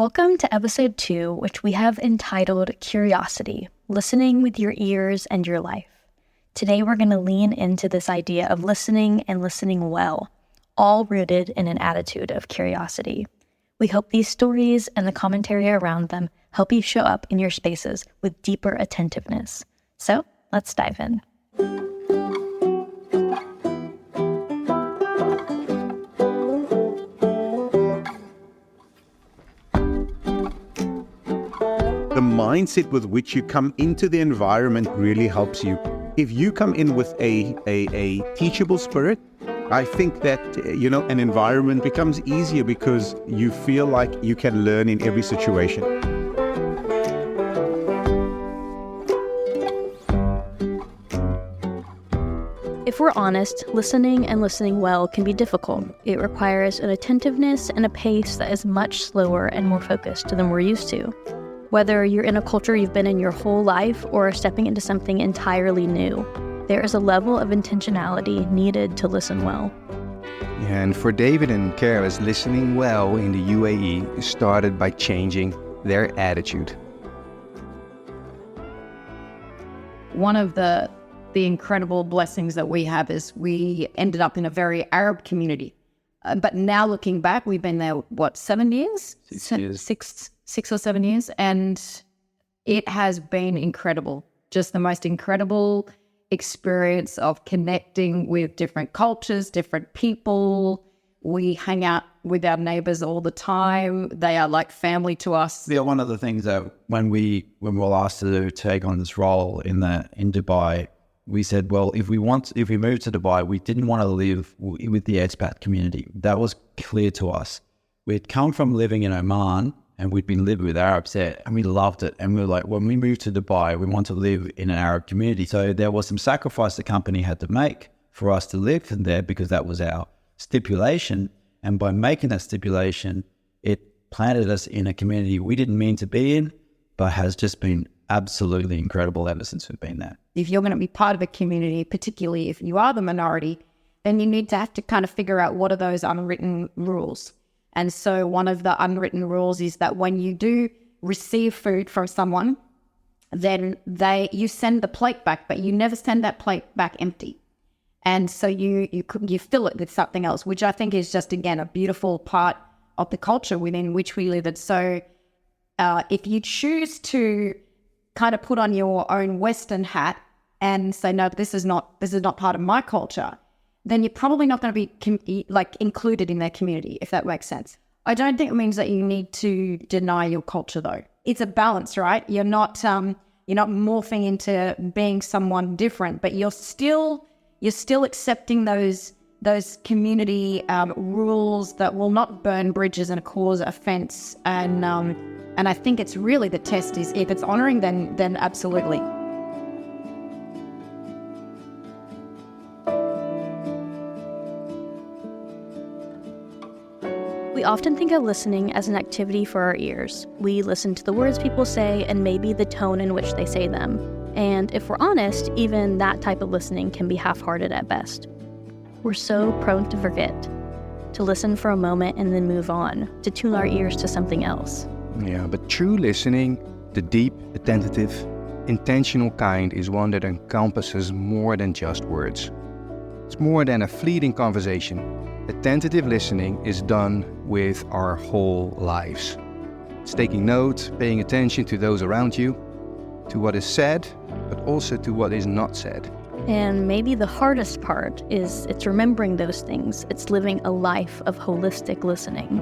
Welcome to episode 2, which we have entitled Curiosity, Listening with Your Ears and Your Life. Today we're going to lean into this idea of listening and listening well, all rooted in an attitude of curiosity. We hope these stories and the commentary around them help you show up in your spaces with deeper attentiveness. So let's dive in. The mindset with which you come into the environment really helps you. If you come in with a teachable spirit, I think that, an environment becomes easier because you feel like you can learn in every situation. If we're honest, listening and listening well can be difficult. It requires an attentiveness and a pace that is much slower and more focused than we're used to. Whether you're in a culture you've been in your whole life or stepping into something entirely new, there is a level of intentionality needed to listen well. And for David and Karis, listening well in the UAE started by changing their attitude. One of the incredible blessings that we have is we ended up in a very Arab community. But now looking back, we've been there, 7 years? 6 years. Six or 7 years, and it has been incredible. Just the most incredible experience of connecting with different cultures, different people. We hang out with our neighbors all the time. They are like family to us. Yeah, one of the things that when we were asked to take on this role in Dubai, we said, well, if we move to Dubai, we didn't want to live with the expat community. That was clear to us. We'd come from living in Oman, and we'd been living with Arabs there, and we loved it. And we were like, when we moved to Dubai, we want to live in an Arab community. So there was some sacrifice the company had to make for us to live in there because that was our stipulation. And by making that stipulation, it planted us in a community we didn't mean to be in, but has just been absolutely incredible ever since we've been there. If you're going to be part of a community, particularly if you are the minority, then you need to have to kind of figure out what are those unwritten rules. And so one of the unwritten rules is that when you do receive food from someone, then you send the plate back, but you never send that plate back empty. And so you fill it with something else, which I think is just, again, a beautiful part of the culture within which we live. And so if you choose to kind of put on your own Western hat and say, no, this is not part of my culture, then you're probably not going to be included in their community, if that makes sense. I don't think it means that you need to deny your culture, though. It's a balance, right? You're not morphing into being someone different, but you're still accepting those community rules that will not burn bridges and cause offense. And I think it's really the test is if it's honoring, then absolutely. We often think of listening as an activity for our ears. We listen to the words people say and maybe the tone in which they say them. And if we're honest, even that type of listening can be half-hearted at best. We're so prone to forget, to listen for a moment and then move on, to tune our ears to something else. Yeah, but true listening, the deep, attentive, intentional kind, is one that encompasses more than just words. It's more than a fleeting conversation. Attentive listening is done with our whole lives. It's taking note, paying attention to those around you, to what is said, but also to what is not said. And maybe the hardest part is it's remembering those things. It's living a life of holistic listening.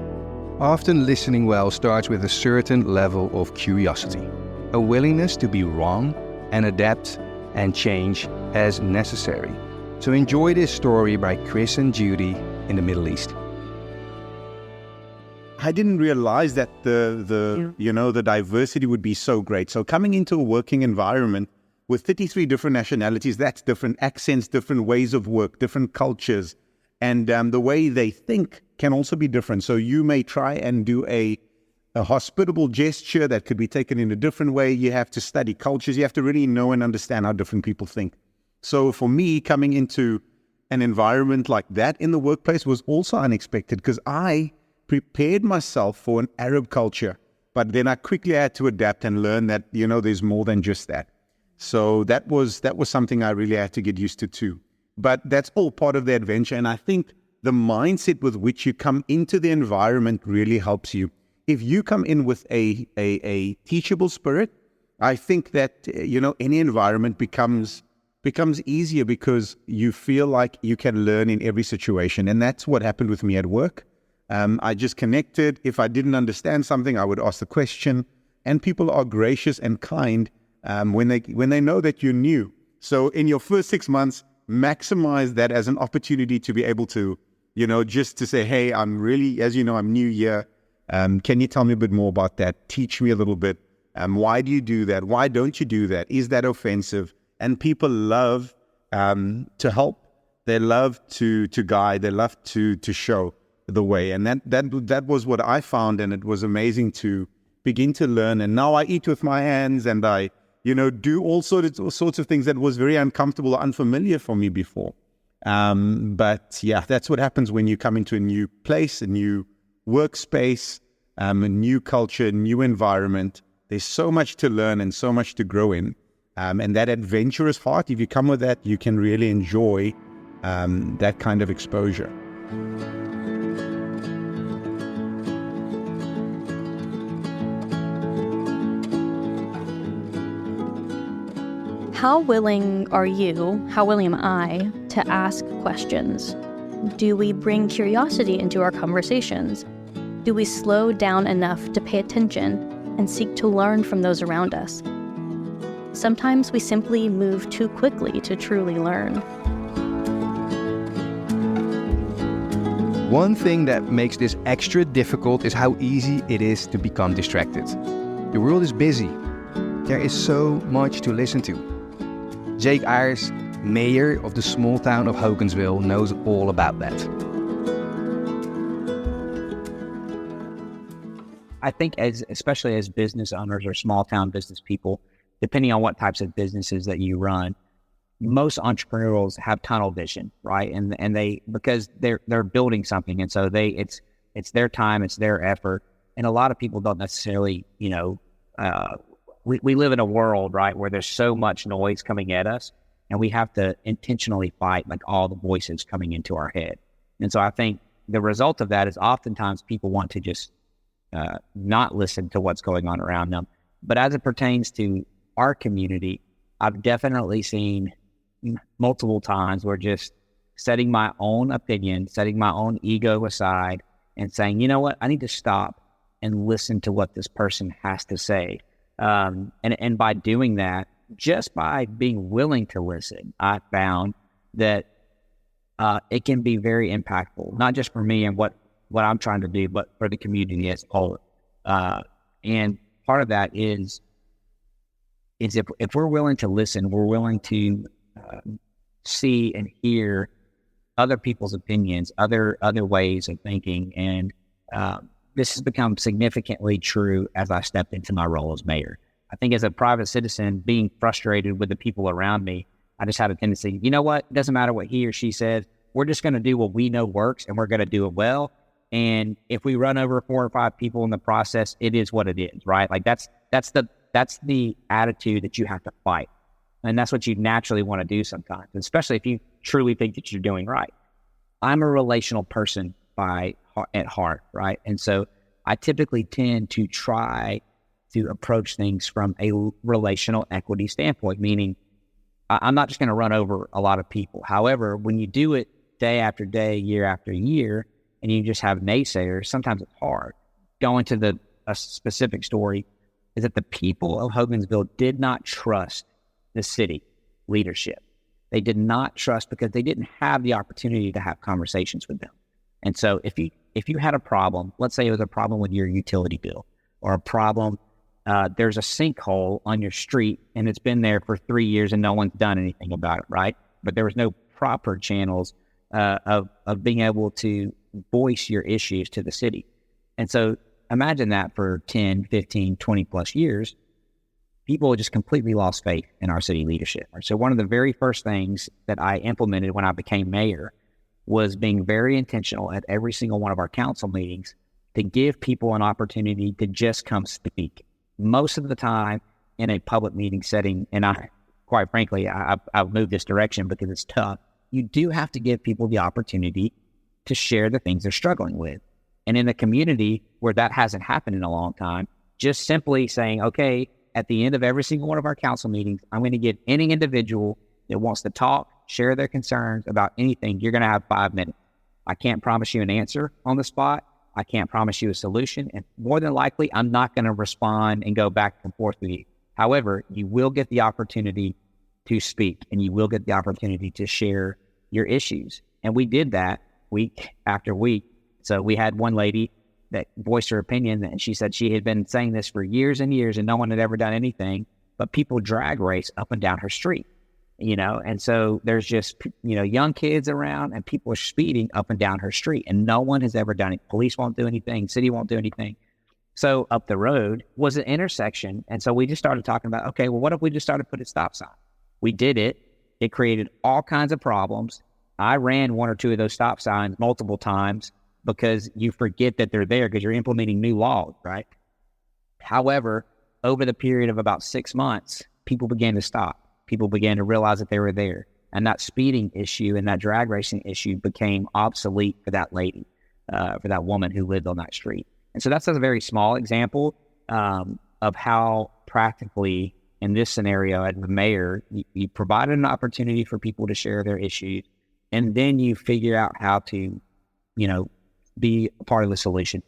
Often listening well starts with a certain level of curiosity, a willingness to be wrong and adapt and change as necessary. So enjoy this story by Chris and Judy in the Middle East. I didn't realize that the diversity would be so great. So coming into a working environment with 33 different nationalities, that's different accents, different ways of work, different cultures, and the way they think can also be different. So you may try and do a hospitable gesture that could be taken in a different way. You have to study cultures. You have to really know and understand how different people think. So for me, coming into an environment like that in the workplace was also unexpected because I prepared myself for an Arab culture. But then I quickly had to adapt and learn that, there's more than just that. So that was something I really had to get used to too. But that's all part of the adventure. And I think the mindset with which you come into the environment really helps you. If you come in with a teachable spirit, I think that, any environment becomes easier because you feel like you can learn in every situation. And that's what happened with me at work. I just connected. If I didn't understand something, I would ask the question. And people are gracious and kind when they know that you're new. So in your first 6 months, maximize that as an opportunity to be able to, just to say, hey, I'm really, as you know, I'm new here. Can you tell me a bit more about that? Teach me a little bit. Why do you do that? Why don't you do that? Is that offensive? And people love to help. They love to guide. They love to show the way. And that was what I found. And it was amazing to begin to learn. And now I eat with my hands and I, do all sorts of things that was very uncomfortable or unfamiliar for me before. But yeah, that's what happens when you come into a new place, a new workspace, a new culture, a new environment. There's so much to learn and so much to grow in. And that adventurous heart, if you come with that, you can really enjoy that kind of exposure. How willing are you, how willing am I, to ask questions? Do we bring curiosity into our conversations? Do we slow down enough to pay attention and seek to learn from those around us? Sometimes we simply move too quickly to truly learn. One thing that makes this extra difficult is how easy it is to become distracted. The world is busy. There is so much to listen to. Jake Ayers, mayor of the small town of Hogansville, knows all about that. I think especially as business owners or small town business people, depending on what types of businesses that you run, most entrepreneurs have tunnel vision, right? And they, because they're building something, and so it's their time, it's their effort, and a lot of people don't necessarily, we live in a world, right, where there's so much noise coming at us, and we have to intentionally fight like all the voices coming into our head. And so I think the result of that is oftentimes people want to just not listen to what's going on around them. But as it pertains to our community, I've definitely seen multiple times where just setting my own opinion, setting my own ego aside and saying, you know what, I need to stop and listen to what this person has to say. And by doing that, just by being willing to listen, I found that it can be very impactful, not just for me and what I'm trying to do, but for the community as a whole. And part of that is if we're willing to listen, we're willing to see and hear other people's opinions, other ways of thinking. And this has become significantly true as I stepped into my role as mayor. I think as a private citizen, being frustrated with the people around me, I just had a tendency, you know what, it doesn't matter what he or she says, we're just going to do what we know works and we're going to do it well. And if we run over 4 or 5 people in the process, it is what it is, right? Like that's the attitude that you have to fight. And that's what you naturally want to do sometimes, especially if you truly think that you're doing right. I'm a relational person at heart, right? And so I typically tend to try to approach things from a relational equity standpoint, meaning I'm not just going to run over a lot of people. However, when you do it day after day, year after year, and you just have naysayers, sometimes it's hard. Going to a specific story is that the people of Hogansville did not trust the city leadership. They did not trust because they didn't have the opportunity to have conversations with them. And so if you had a problem, let's say it was a problem with your utility bill or a problem, there's a sinkhole on your street and it's been there for 3 years and no one's done anything about it, right? But there was no proper channels of being able to voice your issues to the city. And so imagine that for 10, 15, 20 plus years, people just completely lost faith in our city leadership. So one of the very first things that I implemented when I became mayor was being very intentional at every single one of our council meetings to give people an opportunity to just come speak. Most of the time in a public meeting setting, and quite frankly, I've moved this direction because it's tough, you do have to give people the opportunity to share the things they're struggling with. And in a community where that hasn't happened in a long time, just simply saying, okay, at the end of every single one of our council meetings, I'm going to get any individual that wants to talk, share their concerns about anything, you're going to have 5 minutes. I can't promise you an answer on the spot. I can't promise you a solution. And more than likely, I'm not going to respond and go back and forth with you. However, you will get the opportunity to speak, and you will get the opportunity to share your issues. And we did that week after week. So we had one lady that voiced her opinion, and she said she had been saying this for years and years, and no one had ever done anything, but people drag race up and down her street, and so there's just, young kids around, and people are speeding up and down her street, and no one has ever done it. Police won't do anything. City won't do anything. So up the road was an intersection. And so we just started talking about, okay, well, what if we just started putting stop signs? We did it. It created all kinds of problems. I ran 1 or 2 of those stop signs multiple times because you forget that they're there because you're implementing new laws, right? However, over the period of about 6 months, people began to stop. People began to realize that they were there. And that speeding issue and that drag racing issue became obsolete for that lady, for that woman who lived on that street. And so that's a very small example of how practically in this scenario as the mayor, you provided an opportunity for people to share their issues, and then you figure out how to, be a part of the solution.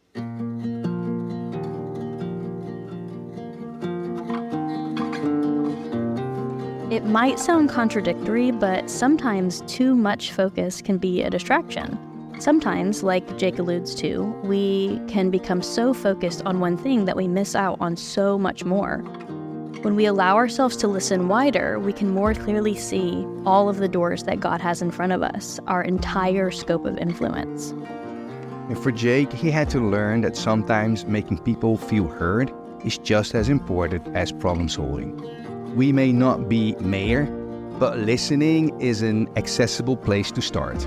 It might sound contradictory, but sometimes too much focus can be a distraction. Sometimes, like Jake alludes to, we can become so focused on one thing that we miss out on so much more. When we allow ourselves to listen wider, we can more clearly see all of the doors that God has in front of us, our entire scope of influence. And for Jake, he had to learn that sometimes making people feel heard is just as important as problem solving. We may not be mayor, but listening is an accessible place to start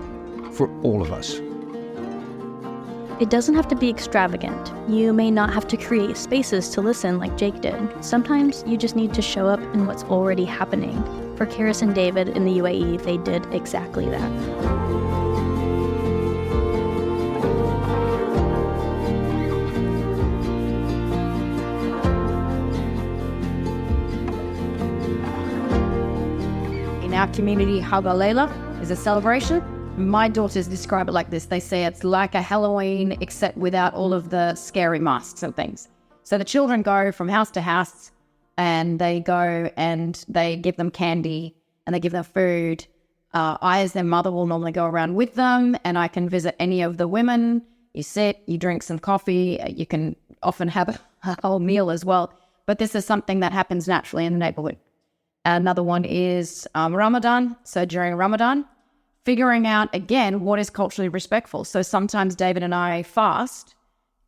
for all of us. It doesn't have to be extravagant. You may not have to create spaces to listen like Jake did. Sometimes you just need to show up in what's already happening. For Karis and David in the UAE, they did exactly that. In our community, Hagalela is a celebration. My daughters describe it like this. They say it's like a Halloween, except without all of the scary masks and things. So the children go from house to house, and they go and they give them candy and they give them food. I, as their mother, will normally go around with them, and I can visit any of the women. You sit, you drink some coffee. You can often have a whole meal as well. But this is something that happens naturally in the neighborhood. Another one is Ramadan. So during Ramadan, figuring out, again, what is culturally respectful. So sometimes David and I fast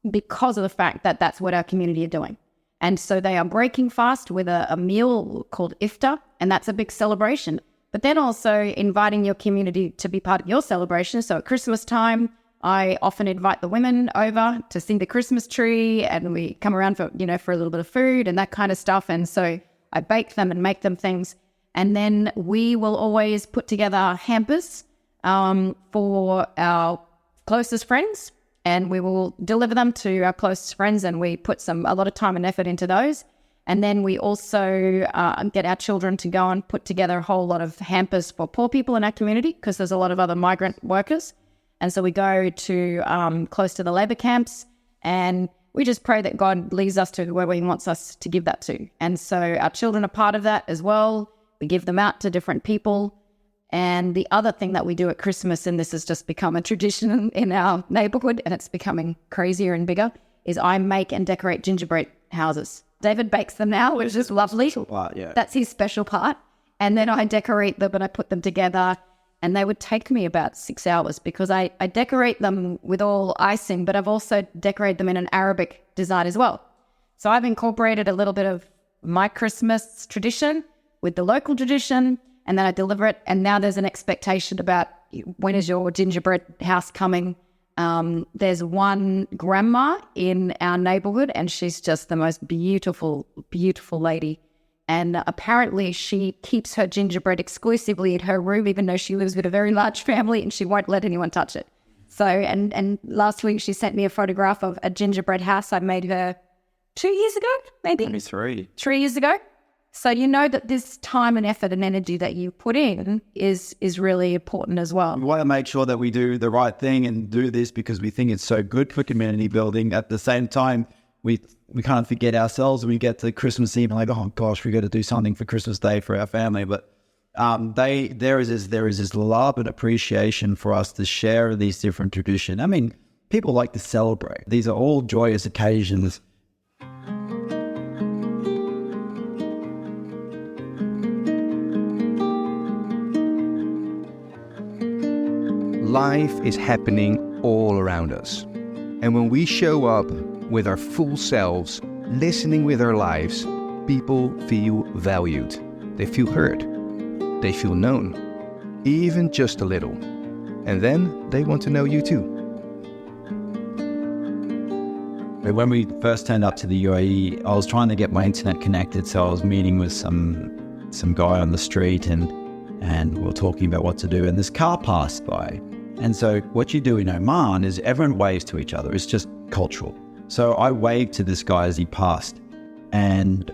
because of the fact that that's what our community are doing. And so they are breaking fast with a meal called iftar, and that's a big celebration. But then also inviting your community to be part of your celebration. So at Christmas time, I often invite the women over to see the Christmas tree, and we come around for a little bit of food and that kind of stuff. And so I bake them and make them things. And then we will always put together hampers for our closest friends, and we will deliver them to our closest friends, and we put a lot of time and effort into those. And then we also get our children to go and put together a whole lot of hampers for poor people in our community, because there's a lot of other migrant workers. And so we go to close to the labor camps, and we just pray that God leads us to whoever he wants us to give that to. And so our children are part of that as well. We give them out to different people. And the other thing that we do at Christmas, and this has just become a tradition in our neighborhood, and it's becoming crazier and bigger, is I make and decorate gingerbread houses. David bakes them now, which is lovely. Yeah. That's his special part. And then I decorate them and I put them together, and they would take me about 6 hours because I decorate them with all icing, but I've also decorated them in an Arabic design as well. So I've incorporated a little bit of my Christmas tradition with the local tradition, and then I deliver it. And now there's an expectation about when is your gingerbread house coming? There's one grandma in our neighborhood, and she's just the most beautiful, beautiful lady. And apparently she keeps her gingerbread exclusively in her room, even though she lives with a very large family and she won't let anyone touch it. So, and last week she sent me a photograph of a gingerbread house I made her 2 years ago, maybe? Maybe 3. 3 years ago. So you know that this time and effort and energy that you put in is really important as well. We want to make sure that we do the right thing and do this because we think it's so good for community building. At the same time, we kind of forget ourselves when we get to Christmas Eve and like, oh gosh, we got to do something for Christmas Day for our family. But there is this love and appreciation for us to share these different traditions. I mean, people like to celebrate. These are all joyous occasions. Life is happening all around us. And when we show up with our full selves, listening with our lives, people feel valued. They feel heard. They feel known, even just a little. And then they want to know you too. When we first turned up to the UAE, I was trying to get my internet connected. So I was meeting with some guy on the street and we were talking about what to do. And this car passed by. And so what you do in Oman is everyone waves to each other. It's just cultural. So I waved to this guy as he passed, and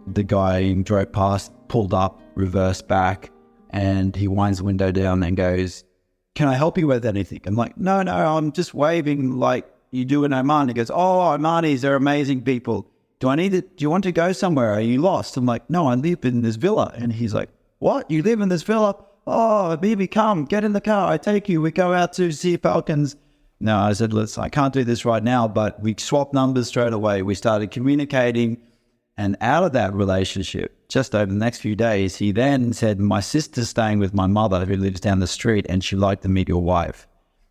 the guy drove past, pulled up, reversed back, and he winds the window down and goes, "Can I help you with anything?" I'm like, no, I'm just waving like you do in Oman. He goes, "Oh, Omanis, they're amazing people. Do you want to go somewhere? Are you lost?" I'm like, "No, I live in this villa." And he's like, "What? You live in this villa? Oh, baby, come, get in the car. I take you. We go out to see falcons." No, I said, "Listen, I can't do this right now," but we swapped numbers straight away. We started communicating, and out of that relationship, just over the next few days, he then said, "My sister's staying with my mother who lives down the street, and she'd like to meet your wife."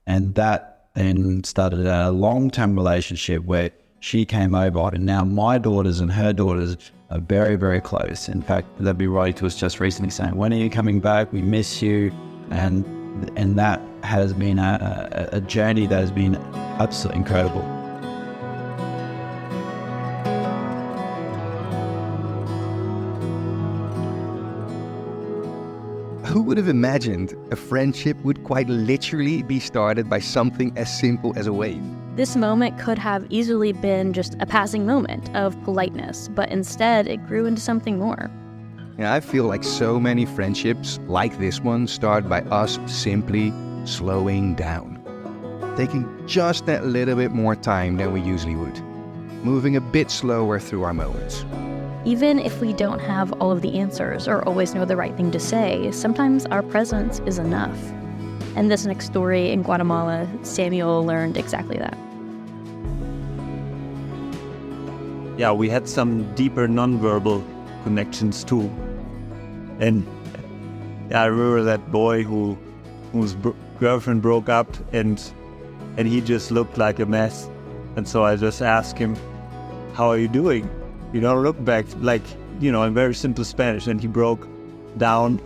And that then started a long-term relationship where she came over, and now my daughters and her daughters are very, very close. In fact, they'll be writing to us just recently saying, "When are you coming back? We miss you." And that has been a journey that has been absolutely incredible. Who would have imagined a friendship would quite literally be started by something as simple as a wave? This moment could have easily been just a passing moment of politeness, but instead it grew into something more. And I feel like so many friendships like this one start by us simply slowing down, taking just that little bit more time than we usually would, moving a bit slower through our moments. Even if we don't have all of the answers or always know the right thing to say, sometimes our presence is enough. And this next story in Guatemala, Samuel learned exactly that. Yeah, we had some deeper nonverbal connections too. And I remember that boy whose girlfriend broke up and he just looked like a mess. And so I just asked him, "How are you doing? You don't look back," like, in very simple Spanish. And he broke down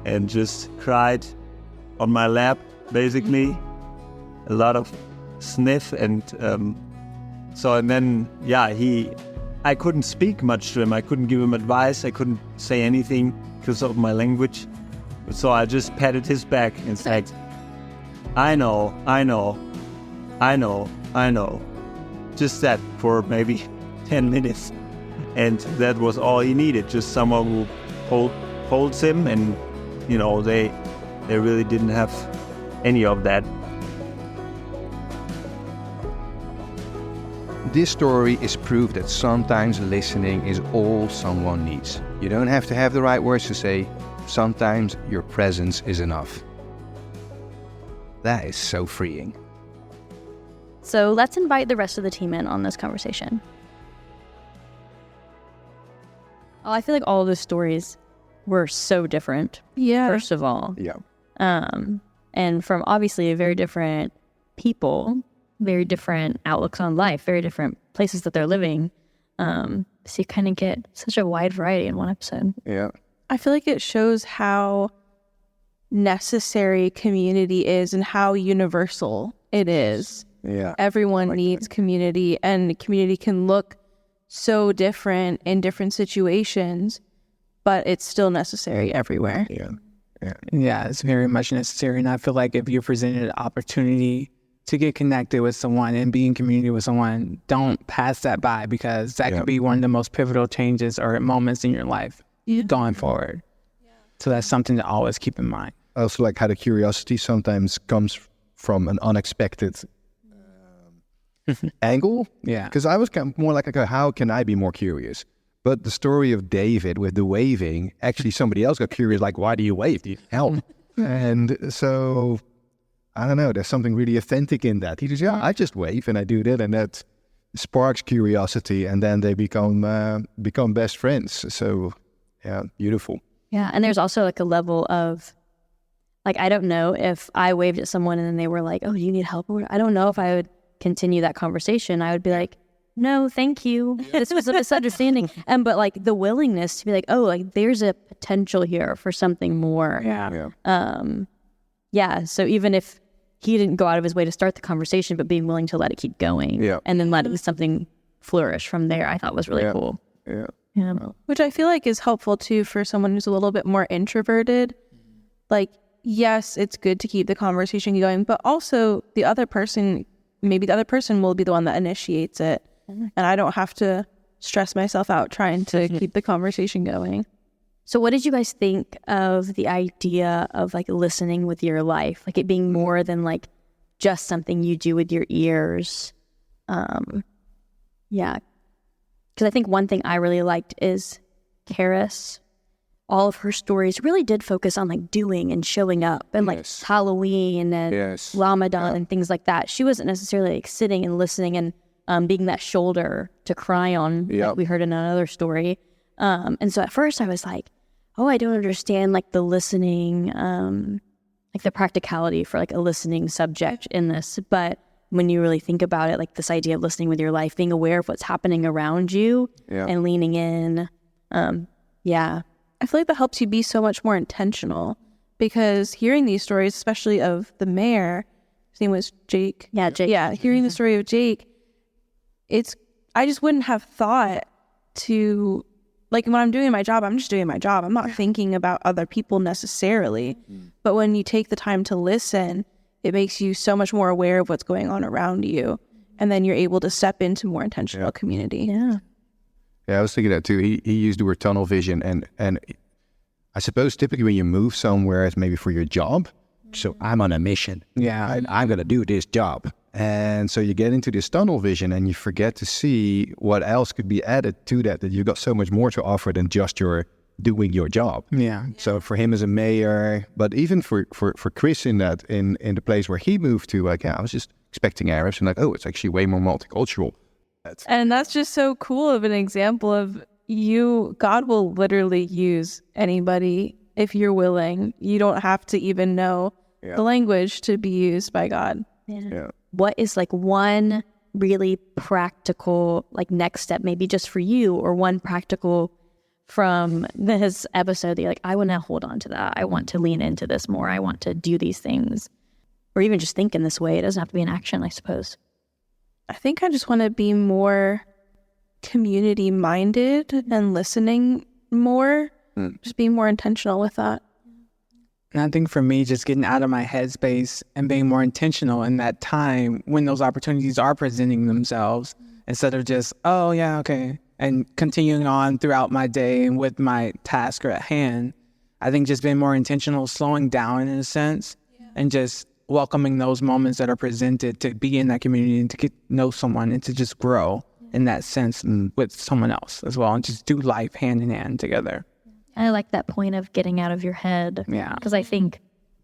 and just cried on my lap, basically. A lot of sniff and I couldn't speak much to him. I couldn't give him advice. I couldn't say anything because of my language. So I just patted his back and said, I know. Just that for maybe 10 minutes. And that was all he needed. Just someone who holds him, and, they really didn't have any of that. This story is proof that sometimes listening is all someone needs. You don't have to have the right words to say. Sometimes your presence is enough. That is so freeing. So let's invite the rest of the team in on this conversation. Oh, I feel like all of those stories were so different. Yeah. First of all. Yeah. And from obviously very different people, very different outlooks on life, very different places that they're living. So you kind of get such a wide variety in one episode. Yeah. I feel like it shows how necessary community is and how universal it is. Yeah. Everyone needs community, and community can look so different in different situations, but it's still necessary everywhere. Yeah, it's very much necessary. And I feel like if you're presented an opportunity to get connected with someone and be in community with someone, don't pass that by, because that could be one of the most pivotal changes or moments in your life going forward. So that's something to always keep in mind. I also like how the curiosity sometimes comes from an unexpected angle. Yeah. Because I was kind of more like, okay, how can I be more curious? But the story of David with the waving, actually somebody else got curious, like, why do you wave? Do you help? And so, I don't know, there's something really authentic in that. He just, I just wave and I do that, and that sparks curiosity, and then they become best friends. So, yeah, beautiful. Yeah, and there's also like a level of, like, I don't know if I waved at someone and then they were like, oh, do you need help? I don't know if I would continue that conversation. I would be like, no, thank you. This was a misunderstanding. But like the willingness to be like, oh, like there's a potential here for something more. Yeah. So even if he didn't go out of his way to start the conversation, but being willing to let it keep going and then letting something flourish from there, I thought was really cool. Yeah. Which I feel like is helpful too for someone who's a little bit more introverted. Like, yes, it's good to keep the conversation going, but also maybe the other person will be the one that initiates it. And I don't have to stress myself out trying to keep the conversation going. So what did you guys think of the idea of like listening with your life? Like it being more than like just something you do with your ears? Yeah. Because I think one thing I really liked is Karis. All of her stories really did focus on like doing and showing up and like Halloween and Ramadan and things like that. She wasn't necessarily like sitting and listening and being that shoulder to cry on, like we heard in another story. And so at first I was like, oh, I don't understand like the listening, like the practicality for like a listening subject in this. But when you really think about it, like this idea of listening with your life, being aware of what's happening around you and leaning in. I feel like that helps you be so much more intentional, because hearing these stories, especially of the mayor, his name was Jake. Yeah, Jake. Yeah, hearing the story of Jake, I just wouldn't have thought to, like when I'm doing my job, I'm just doing my job. I'm not thinking about other people necessarily. But when you take the time to listen, it makes you so much more aware of what's going on around you. And then you're able to step into more intentional community. Yeah, I was thinking that too. He used the word tunnel vision, and I suppose typically when you move somewhere, it's maybe for your job. So I'm on a mission. Yeah, I'm going to do this job. And so you get into this tunnel vision and you forget to see what else could be added to that you've got so much more to offer than just your doing your job. Yeah. So for him as a mayor, but even for Chris in the place where he moved to, like, I was just expecting Arabs and like, oh, it's actually way more multicultural. And that's just so cool of an example of God will literally use anybody if you're willing. You don't have to even know the language to be used by God. What is like one really practical like next step, maybe just for you, or one practical from this episode that you're like, I want to hold on to that. I want to lean into this more. I want to do these things, or even just think in this way. It doesn't have to be an action, I suppose. I think I just want to be more community minded and listening more, just being more intentional with that. And I think for me, just getting out of my headspace and being more intentional in that time when those opportunities are presenting themselves, instead of just, oh, yeah, okay, and continuing on throughout my day and with my task at hand. I think just being more intentional, slowing down in a sense, and just welcoming those moments that are presented to be in that community and to get to know someone and to just grow in that sense with someone else as well, and just do life hand in hand together. I like that point of getting out of your head. Yeah. Because I think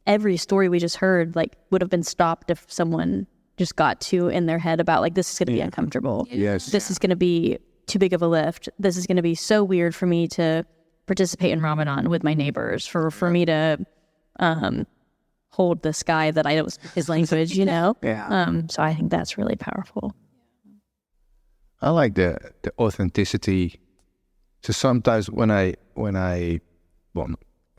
every story we just heard like would have been stopped if someone just got too in their head about like, this is going to be uncomfortable. Yes. This is going to be too big of a lift. This is going to be so weird for me to participate in Ramadan with my neighbors, for me to hold this guy that I don't speak his language, you know? So I think that's really powerful. I like the authenticity. So sometimes when I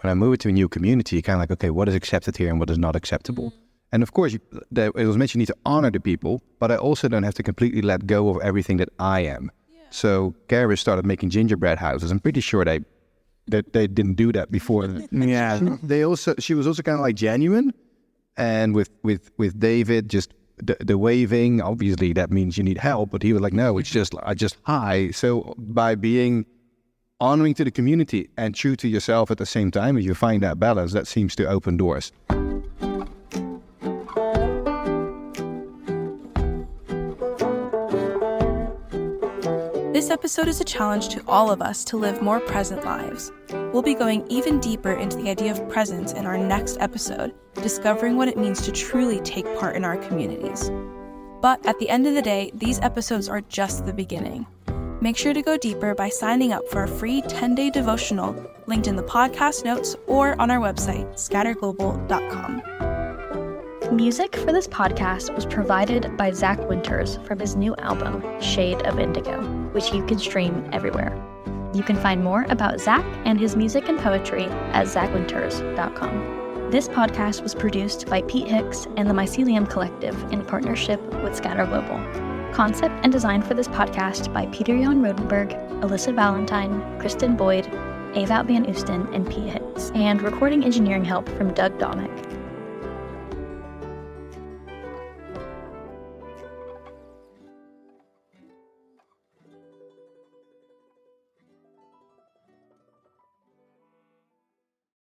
move to a new community, kind of like, okay, what is accepted here and what is not acceptable? And of course, it was mentioned you need to honor the people, but I also don't have to completely let go of everything that I am. Yeah. So Gareth started making gingerbread houses. I'm pretty sure they didn't do that before. Yeah. She was also kind of like genuine. And with David, just the waving, obviously that means you need help, but he was like, no, it's just, hi. So by being honoring to the community and true to yourself at the same time, if you find that balance, that seems to open doors. This episode is a challenge to all of us to live more present lives. We'll be going even deeper into the idea of presence in our next episode, discovering what it means to truly take part in our communities. But at the end of the day, these episodes are just the beginning. Make sure to go deeper by signing up for a free 10-day devotional linked in the podcast notes or on our website, scatterglobal.com. Music for this podcast was provided by Zach Winters from his new album, Shade of Indigo, which you can stream everywhere. You can find more about Zach and his music and poetry at zachwinters.com. This podcast was produced by Pete Hicks and the Mycelium Collective in partnership with Scatter Global. Concept and design for this podcast by Peter Jan Rodenberg, Alyssa Valentine, Kristen Boyd, Ewout Van Oosten, and Pete Hicks, and recording engineering help from Doug Domick.